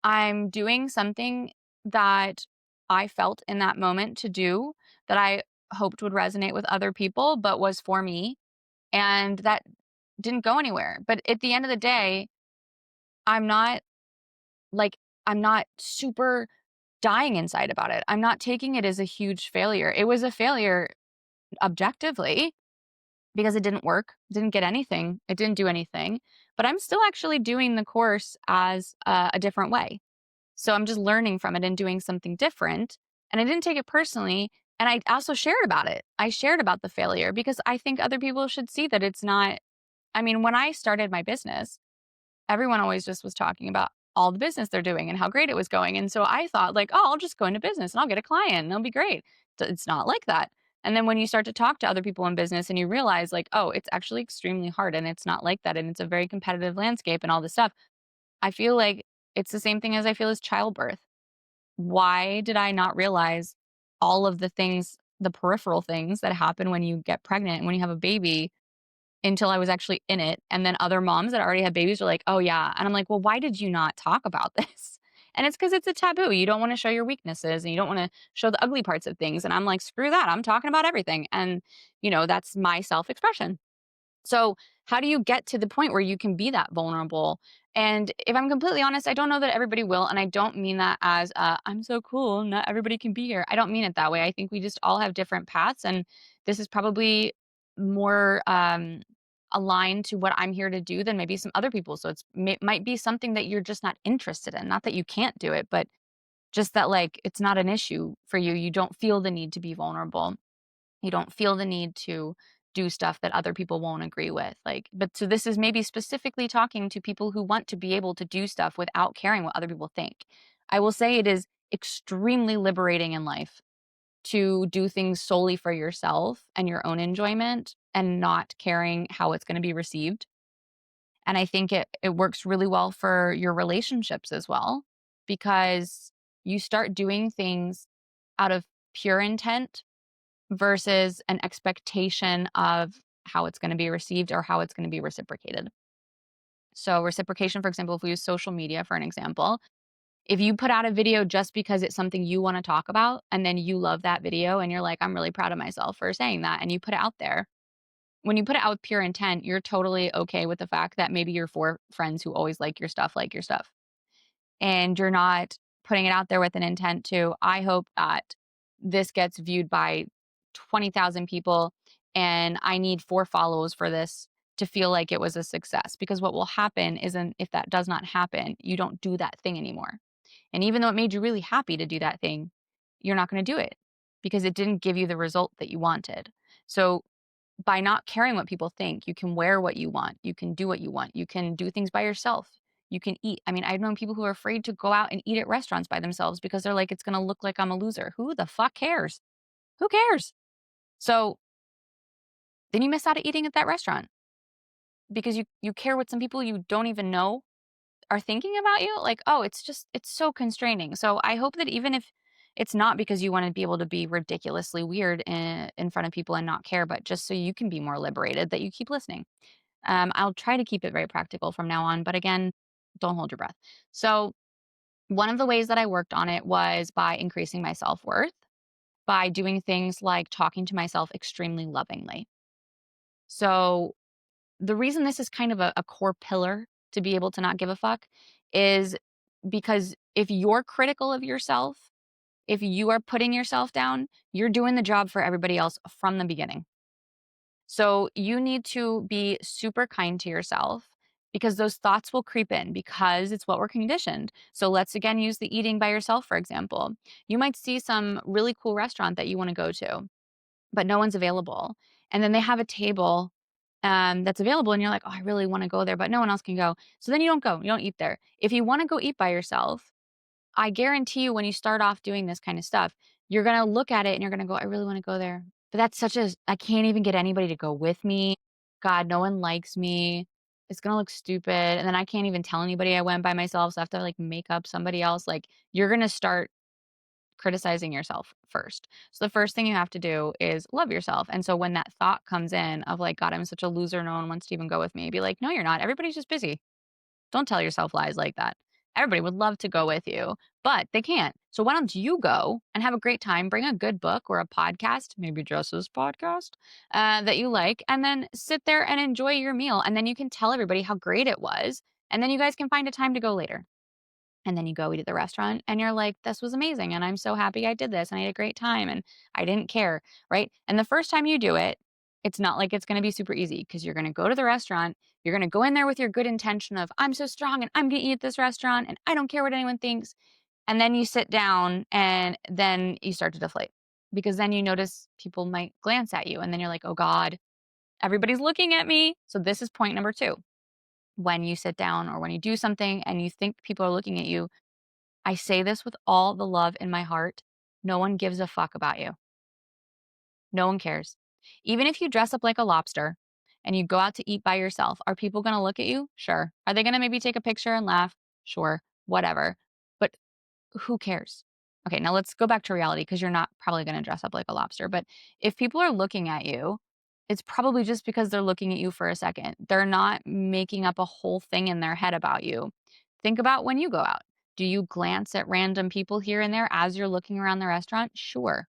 I'm doing something that I felt in that moment to do, that I hoped would resonate with other people, but was for me. And that didn't go anywhere. But at the end of the day, I'm not like, I'm not super dying inside about it. I'm not taking it as a huge failure. It was a failure objectively because it didn't work, didn't get anything, it didn't do anything. But I'm still actually doing the course as a different way. So I'm just learning from it and doing something different. And I didn't take it personally. And I also shared about it. I shared about the failure because I think other people should see that it's not. I mean, when I started my business, everyone always just was talking about all the business they're doing and how great it was going. And so I thought, like, oh, I'll just go into business and I'll get a client and it'll be great. It's not like that. And then when you start to talk to other people in business and you realize, like, oh, it's actually extremely hard and it's not like that. And it's a very competitive landscape and all this stuff. I feel like it's the same thing as I feel as childbirth. Why did I not realize all of the things, the peripheral things that happen when you get pregnant and when you have a baby, until I was actually in it? And then other moms that already had babies were like, oh, yeah. And I'm like, well, why did you not talk about this? And it's because it's a taboo. You don't want to show your weaknesses and you don't want to show the ugly parts of things. And I'm like, screw that. I'm talking about everything. And, that's my self expression. So, how do you get to the point where you can be that vulnerable? And if I'm completely honest, I don't know that everybody will. And I don't mean that as, I'm so cool, not everybody can be here. I don't mean it that way. I think we just all have different paths. And this is probably more aligned to what I'm here to do than maybe some other people. So, might be something that you're just not interested in. Not that you can't do it, but just that, like, it's not an issue for you. You don't feel the need to be vulnerable. You don't feel the need to do stuff that other people won't agree with. Like, but so this is maybe specifically talking to people who want to be able to do stuff without caring what other people think. I will say it is extremely liberating in life to do things solely for yourself and your own enjoyment and not caring how it's going to be received. And I think it works really well for your relationships as well, because you start doing things out of pure intent versus an expectation of how it's going to be received or how it's going to be reciprocated. So, reciprocation, for example, if we use social media for an example, if you put out a video just because it's something you want to talk about and then you love that video and you're like, I'm really proud of myself for saying that, and you put it out there, when you put it out with pure intent, you're totally okay with the fact that maybe your 4 friends who always like your stuff. And you're not putting it out there with an intent to, I hope that this gets viewed by 20,000 people and I need 4 follows for this to feel like it was a success. Because what will happen isn't, if that does not happen, you don't do that thing anymore. And even though it made you really happy to do that thing, you're not going to do it because it didn't give you the result that you wanted. So by not caring what people think, you can wear what you want, you can do what you want, you can do things by yourself, you can eat. I mean, I've known people who are afraid to go out and eat at restaurants by themselves because they're like, it's going to look like I'm a loser. Who the fuck cares? Who cares? So then you miss out at eating at that restaurant because you care what some people you don't even know are thinking about you. Like, oh, it's so constraining. So I hope that even if it's not because you want to be able to be ridiculously weird in front of people and not care, but just so you can be more liberated, that you keep listening. I'll try to keep it very practical from now on, but again, don't hold your breath. So, one of the ways that I worked on it was by increasing my self worth, by doing things like talking to myself extremely lovingly. So, the reason this is kind of a core pillar to be able to not give a fuck is because if you're critical of yourself, if you are putting yourself down, you're doing the job for everybody else from the beginning. So you need to be super kind to yourself because those thoughts will creep in because it's what we're conditioned. So let's again use the eating by yourself, for example. You might see some really cool restaurant that you want to go to, but no one's available. And then they have a table that's available, and you're like, oh, I really want to go there, but no one else can go. So then you don't go, you don't eat there. If you want to go eat by yourself, I guarantee you when you start off doing this kind of stuff, you're going to look at it and you're going to go, I really want to go there. But that's such a, I can't even get anybody to go with me. God, no one likes me. It's going to look stupid. And then I can't even tell anybody I went by myself. So I have to like make up somebody else. Like you're going to start criticizing yourself first. So the first thing you have to do is love yourself. And so when that thought comes in of like, God, I'm such a loser. No one wants to even go with me. Be like, no, you're not. Everybody's just busy. Don't tell yourself lies like that. Everybody would love to go with you, but they can't. So why don't you go and have a great time? Bring a good book or a podcast, maybe Jess's podcast, that you like, and then sit there and enjoy your meal. And then you can tell everybody how great it was. And then you guys can find a time to go later. And then you go eat at the restaurant and you're like, this was amazing. And I'm so happy I did this and I had a great time and I didn't care. Right. And the first time you do it, it's not like it's going to be super easy because you're going to go to the restaurant. You're going to go in there with your good intention of, I'm so strong and I'm going to eat at this restaurant and I don't care what anyone thinks. And then you sit down and then you start to deflate because then you notice people might glance at you and then you're like, oh God, everybody's looking at me. So this is point number 2. When you sit down or when you do something and you think people are looking at you, I say this with all the love in my heart. No one gives a fuck about you. No one cares. Even if you dress up like a lobster and you go out to eat by yourself, are people going to look at you? Sure. Are they going to maybe take a picture and laugh? Sure. Whatever. But who cares? Okay, now let's go back to reality because you're not probably going to dress up like a lobster. But if people are looking at you, it's probably just because they're looking at you for a second. They're not making up a whole thing in their head about you. Think about when you go out. Do you glance at random people here and there as you're looking around the restaurant? Sure.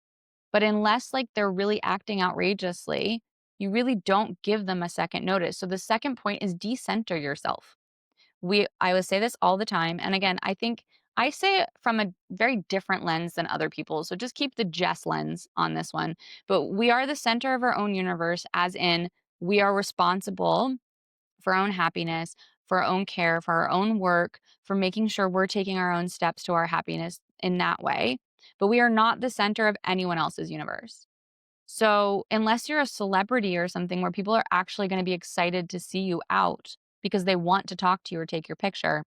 But unless like they're really acting outrageously, you really don't give them a second notice. So the second point is decenter yourself. I would say this all the time. And again, I think I say it from a very different lens than other people. So just keep the Jess lens on this one. But we are the center of our own universe, as in we are responsible for our own happiness, for our own care, for our own work, for making sure we're taking our own steps to our happiness in that way. But we are not the center of anyone else's universe. So unless you're a celebrity or something where people are actually going to be excited to see you out because they want to talk to you or take your picture,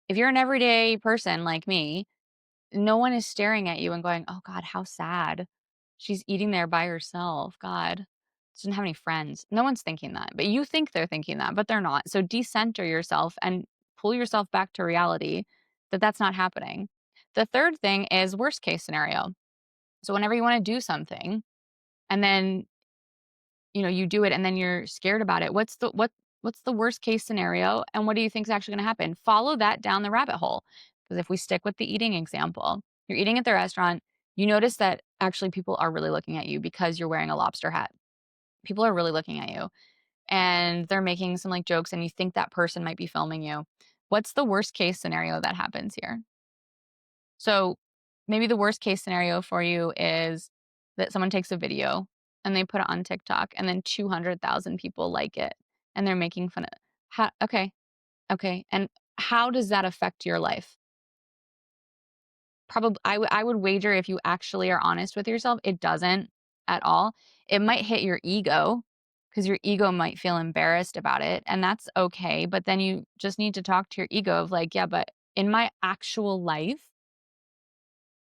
if you're an everyday person like me, no one is staring at you and going, "Oh God, how sad. She's eating there by herself. God, she doesn't have any friends." No one's thinking that, but you think they're thinking that, but they're not. So decenter yourself and pull yourself back to reality that that's not happening. The third thing is worst case scenario. So whenever you want to do something and then, you do it and then you're scared about it, what's the worst case scenario and what do you think is actually going to happen? Follow that down the rabbit hole. Because if we stick with the eating example, you're eating at the restaurant, you notice that actually people are really looking at you because you're wearing a lobster hat. People are really looking at you and they're making some like jokes and you think that person might be filming you. What's the worst case scenario that happens here? So maybe the worst case scenario for you is that someone takes a video and they put it on TikTok and then 200,000 people like it and they're making fun of okay, okay. And how does that affect your life? Probably I would wager if you actually are honest with yourself, it doesn't at all. It might hit your ego because your ego might feel embarrassed about it and that's okay, but then you just need to talk to your ego of like, yeah, but in my actual life,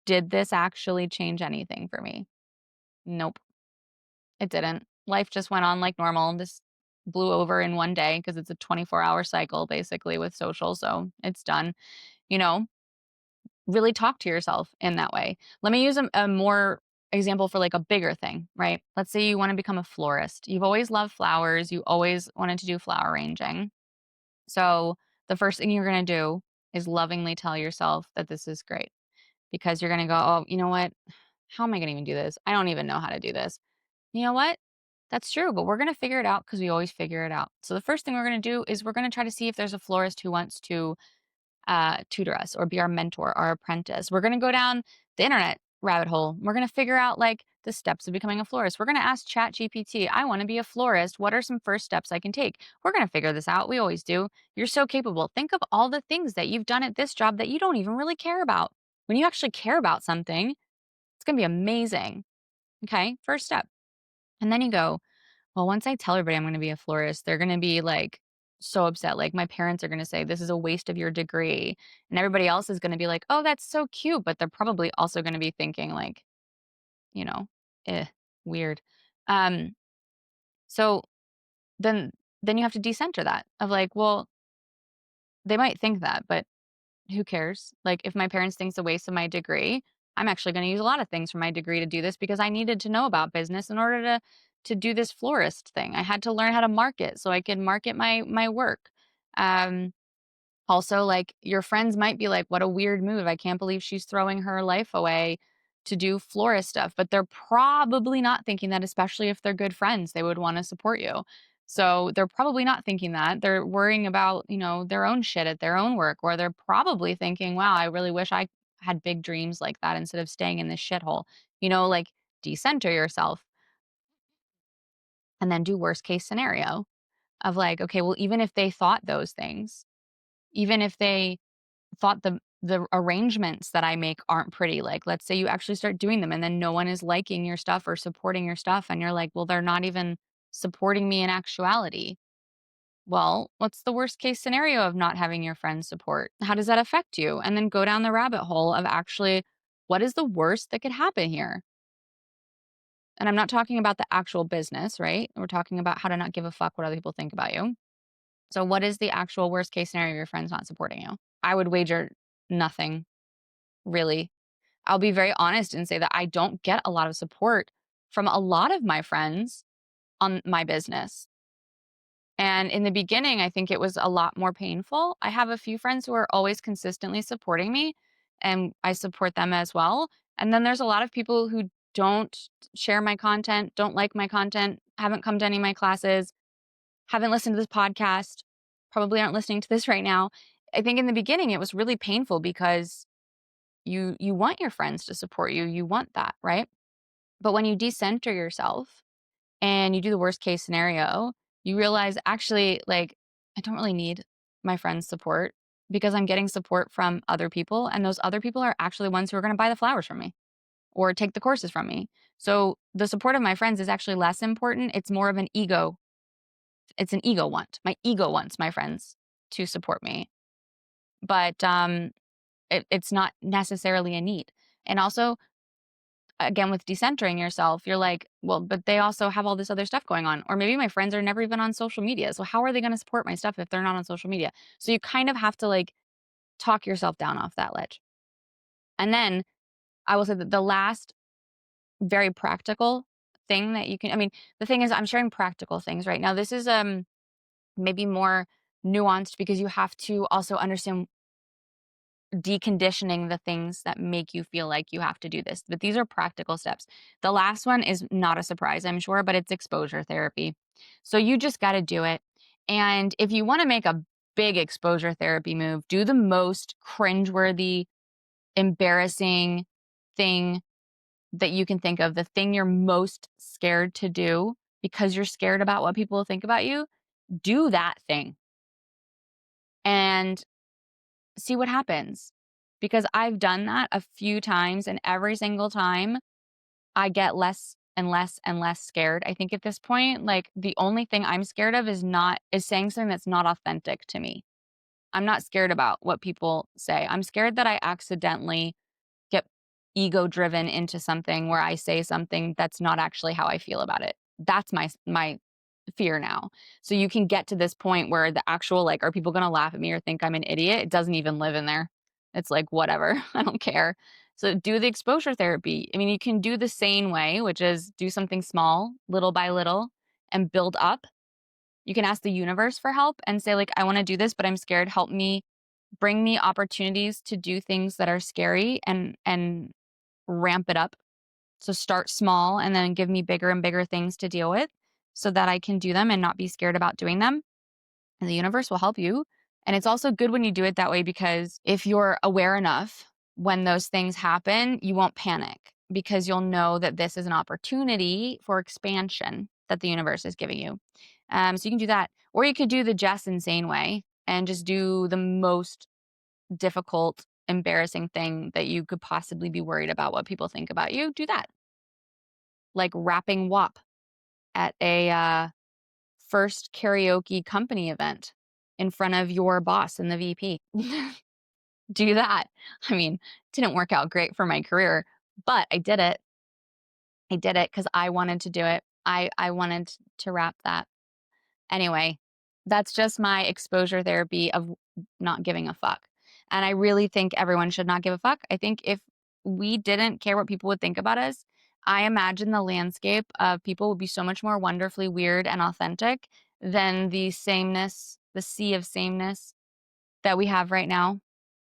did this actually change anything for me? Nope, it didn't. Life just went on like normal. This blew over in one day because it's a 24-hour cycle basically with social, so it's done. You know, really talk to yourself in that way. Let me use a more example for like a bigger thing, right? Let's say you want to become a florist. You've always loved flowers, you always wanted to do flower arranging. So, the first thing you're going to do is lovingly tell yourself that this is great because you're going to go, "Oh, you know what? How am I going to even do this? I don't even know how to do this." You know what? That's true, but we're going to figure it out because we always figure it out. So the first thing we're going to do is we're going to try to see if there's a florist who wants to tutor us or be our mentor, our apprentice. We're going to go down the internet rabbit hole. We're going to figure out like the steps of becoming a florist. We're going to ask Chat GPT, I want to be a florist. What are some first steps I can take? We're going to figure this out. We always do. You're so capable. Think of all the things that you've done at this job that you don't even really care about. When you actually care about something, it's going to be amazing. Okay, first step. And then you go, well, once I tell everybody I'm gonna be a florist, they're gonna be, like, so upset, like, my parents are gonna say, "This is a waste of your degree," and everybody else is gonna be like, "Oh, that's so cute," but they're probably also gonna be thinking, like, you know, "Eh, weird." Um, so then then you have to decenter that of, like, well, they might think that, but who cares? Like, if my parents think it's a waste of my degree, I'm actually gonna use a lot of things from my degree to do this because I needed to know about business in order to do this florist thing. I had to learn how to market so I could market my work. Um, Also, like, your friends might be like, "What a weird move. I can't believe she's throwing her life away to do florist stuff." But they're probably not thinking that, especially if they're good friends, they would wanna support you. So, they're probably not thinking that. They're worrying about, their own shit at their own work, or they're probably thinking, "Wow, I really wish I had big dreams like that instead of staying in this shithole." Like, decenter yourself and then do worst case scenario of like, okay, well, even if they thought those things, even if they thought the arrangements that I make aren't pretty. Like, let's say you actually start doing them and then no one is liking your stuff or supporting your stuff and you're like, "Well, they're not even supporting me in actuality." Well, what's the worst case scenario of not having your friends support? How does that affect you? And then go down the rabbit hole of actually what is the worst that could happen here? And I'm not talking about the actual business, right? We're talking about how to not give a fuck what other people think about you. So what is the actual worst case scenario of your friends not supporting you? I would wager nothing, really. I'll be very honest and say that I don't get a lot of support from a lot of my friends on my business. And in the beginning, I think it was a lot more painful. I have a few friends who are always consistently supporting me, and I support them as well. And then there's a lot of people who don't share my content, don't like my content, haven't come to any of my classes, haven't listened to this podcast, probably aren't listening to this right now. I think in the beginning, it was really painful because you want your friends to support you. You want that, right? But when you decenter yourself and you do the worst case scenario, you realize actually like I don't really need my friends' support because I'm getting support from other people and those other people are actually the ones who are going to buy the flowers from me. or take the courses from me. So the support of my friends is actually less important. It's more of an ego. It's an ego want. My ego wants my friends to support me, but it's not necessarily a need. And also, again, with decentering yourself, you're like, well, but they also have all this other stuff going on. Or maybe my friends are never even on social media. So how are they going to support my stuff if they're not on social media? So you kind of have to like talk yourself down off that ledge. And then I will say that the last very practical thing that you can, I mean, the thing is, I'm sharing practical things right now. This is maybe more nuanced because you have to also understand deconditioning the things that make you feel like you have to do this. But these are practical steps. The last one is not a surprise, I'm sure, but it's exposure therapy. So you just got to do it. And if you want to make a big exposure therapy move, do the most cringeworthy, embarrassing thing that you can think of, the thing you're most scared to do because you're scared about what people will think about you. Do that thing and see what happens. Because I've done that a few times, and every single time I get less and less and less scared. I think at this point, like the only thing I'm scared of is saying something that's not authentic to me. I'm not scared about what people say. I'm scared that I accidentally get ego driven into something where I say something that's not actually how I feel about it. That's my fear now. So you can get to this point where the actual like, are people going to laugh at me or think I'm an idiot? It doesn't even live in there. It's like, whatever. I don't care. So do the exposure therapy. I mean, you can do the sane way, which is do something small, little by little, and build up. You can ask the universe for help and say, like, I want to do this, but I'm scared. Help me, bring me opportunities to do things that are scary and ramp it up. So start small and then give me bigger and bigger things to deal with so that I can do them and not be scared about doing them. And the universe will help you. And it's also good when you do it that way because if you're aware enough when those things happen, you won't panic because you'll know that this is an opportunity for expansion that the universe is giving you. So you can do that. Or you could do the Jess insane way and just do the most difficult, embarrassing thing that you could possibly be worried about what people think about you. Do that. Like rapping WAP at a first karaoke company event in front of your boss and the VP. Do that. I mean, didn't work out great for my career, but I did it. I did it because I wanted to do it. I wanted to rap that. Anyway, that's just my exposure therapy of not giving a fuck. And I really think everyone should not give a fuck. I think if we didn't care what people would think about us, I imagine the landscape of people would be so much more wonderfully weird and authentic than the sameness, the sea of sameness that we have right now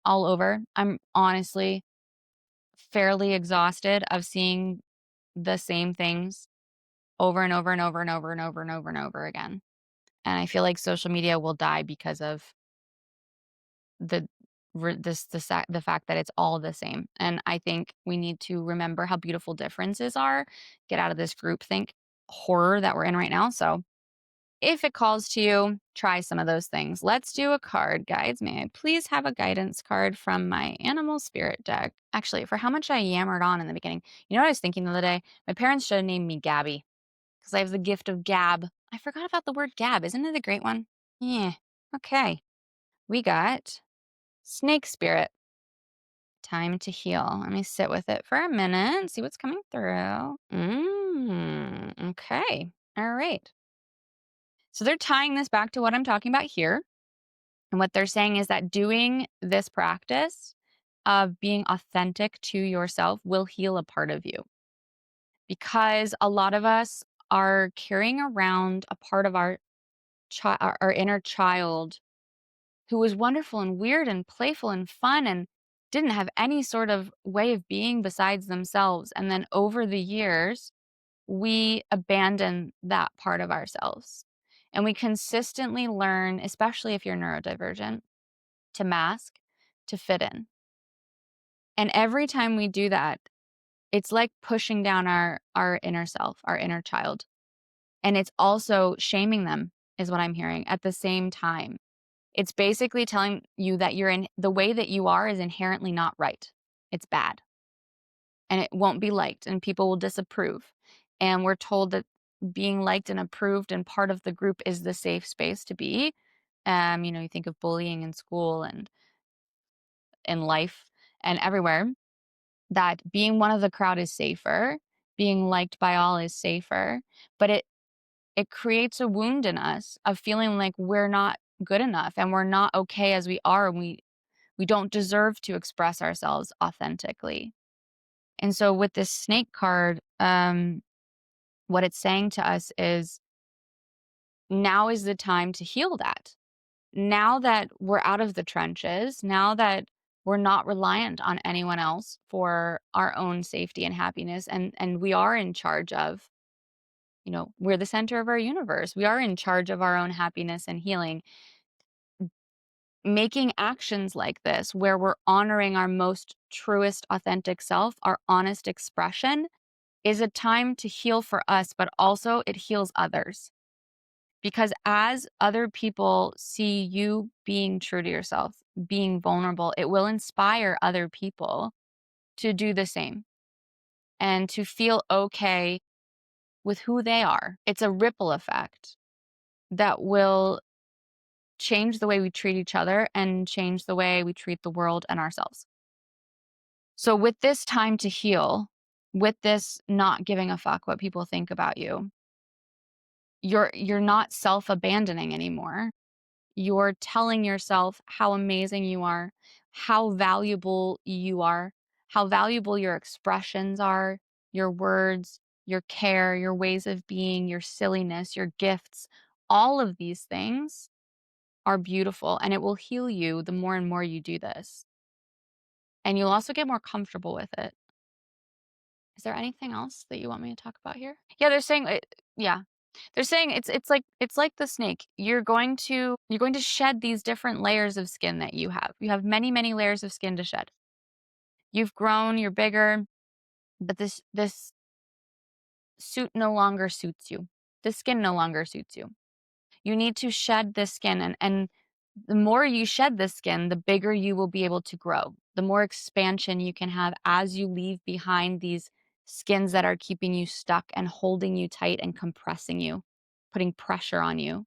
all over. I'm honestly fairly exhausted of seeing the same things over and over and over and over and over and over and over again. And I feel like social media will die because of the the fact that it's all the same. And I think we need to remember how beautiful differences are. Get out of this groupthink horror that we're in right now. So if it calls to you, try some of those things. Let's do a card, guides. May I please have a guidance card from my animal spirit deck? Actually, for how much I yammered on in the beginning, you know what I was thinking the other day? My parents should have named me Gabby because I have the gift of gab. I forgot about the word gab. Isn't it a great one? Yeah. Okay. We got snake spirit. Time to heal. Let me sit with it for a minute, see what's coming through. Okay. All right. So they're tying this back to what I'm talking about here. And what they're saying is that doing this practice of being authentic to yourself will heal a part of you. Because a lot of us are carrying around a part of our inner child who was wonderful and weird and playful and fun and didn't have any sort of way of being besides themselves. And then over the years, we abandon that part of ourselves. And we consistently learn, especially if you're neurodivergent, to mask, to fit in. And every time we do that, it's like pushing down our inner self, our inner child. And it's also shaming them, is what I'm hearing at the same time. It's basically telling you that the way that you are is inherently not right. It's bad. and it won't be liked and people will disapprove. And we're told that being liked and approved and part of the group is the safe space to be. You think of bullying in school and in life and everywhere, that being one of the crowd is safer, being liked by all is safer, but it creates a wound in us of feeling like we're not good enough and we're not okay as we are, and we don't deserve to express ourselves authentically. And so with this snake card, what it's saying to us is now is the time to heal that. Now that we're out of the trenches, now that we're not reliant on anyone else for our own safety and happiness, and we are in charge of, we're the center of our universe. We are in charge of our own happiness and healing. Making actions like this, where we're honoring our most truest, authentic self, our honest expression, is a time to heal for us, but also it heals others. Because as other people see you being true to yourself, being vulnerable, it will inspire other people to do the same and to feel okay with who they are. It's a ripple effect that will change the way we treat each other and change the way we treat the world and ourselves. So with this time to heal, with this not giving a fuck what people think about you, you're not self-abandoning anymore. You're telling yourself how amazing you are, how valuable you are, how valuable your expressions are, your words, your care, your ways of being, your silliness, your gifts. All of these things are beautiful, and it will heal you the more and more you do this. And you'll also get more comfortable with it. Is there anything else that you want me to talk about here? Yeah, they're saying yeah. They're saying it's like the snake. You're going to shed these different layers of skin that you have. You have many, many layers of skin to shed. You've grown, you're bigger, but this suit no longer suits you. The skin no longer suits you. You need to shed this skin, and the more you shed this skin, the bigger you will be able to grow. The more expansion you can have as you leave behind these skins that are keeping you stuck and holding you tight and compressing you, putting pressure on you.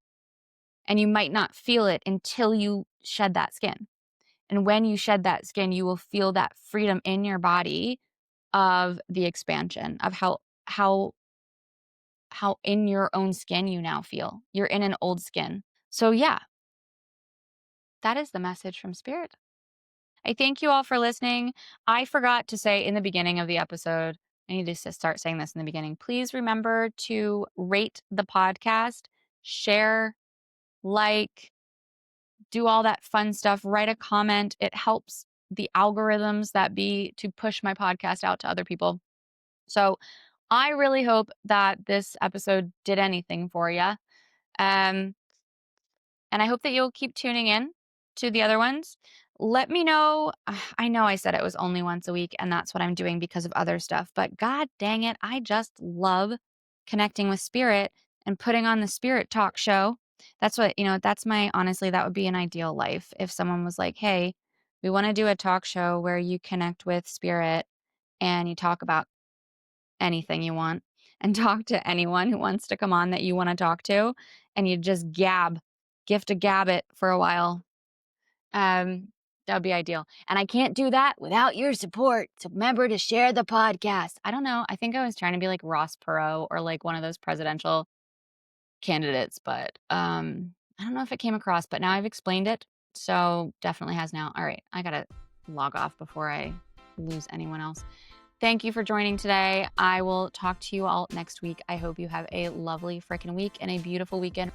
And you might not feel it until you shed that skin. And when you shed that skin, you will feel that freedom in your body of the expansion, of how in your own skin you now feel. You're in an old skin. So yeah, that is the message from Spirit. I thank you all for listening. I forgot to say in the beginning of the episode, I need to start saying this in the beginning. Please remember to rate the podcast, share, like, do all that fun stuff, write a comment. It helps the algorithms that be to push my podcast out to other people. So I really hope that this episode did anything for you. And I hope that you'll keep tuning in to the other ones. Let me know. I know I said it was only once a week, and that's what I'm doing because of other stuff. But God dang it, I just love connecting with Spirit and putting on the Spirit Talk show. That's what, honestly, that would be an ideal life. If someone was like, hey, we want to do a talk show where you connect with Spirit and you talk about anything you want and talk to anyone who wants to come on that you want to talk to, and you just gift a gab it for a while. That would be ideal. And I can't do that without your support. So remember to share the podcast. I don't know. I think I was trying to be like Ross Perot or like one of those presidential candidates, but I don't know if it came across, but now I've explained it. So definitely has now. All right. I got to log off before I lose anyone else. Thank you for joining today. I will talk to you all next week. I hope you have a lovely freaking week and a beautiful weekend.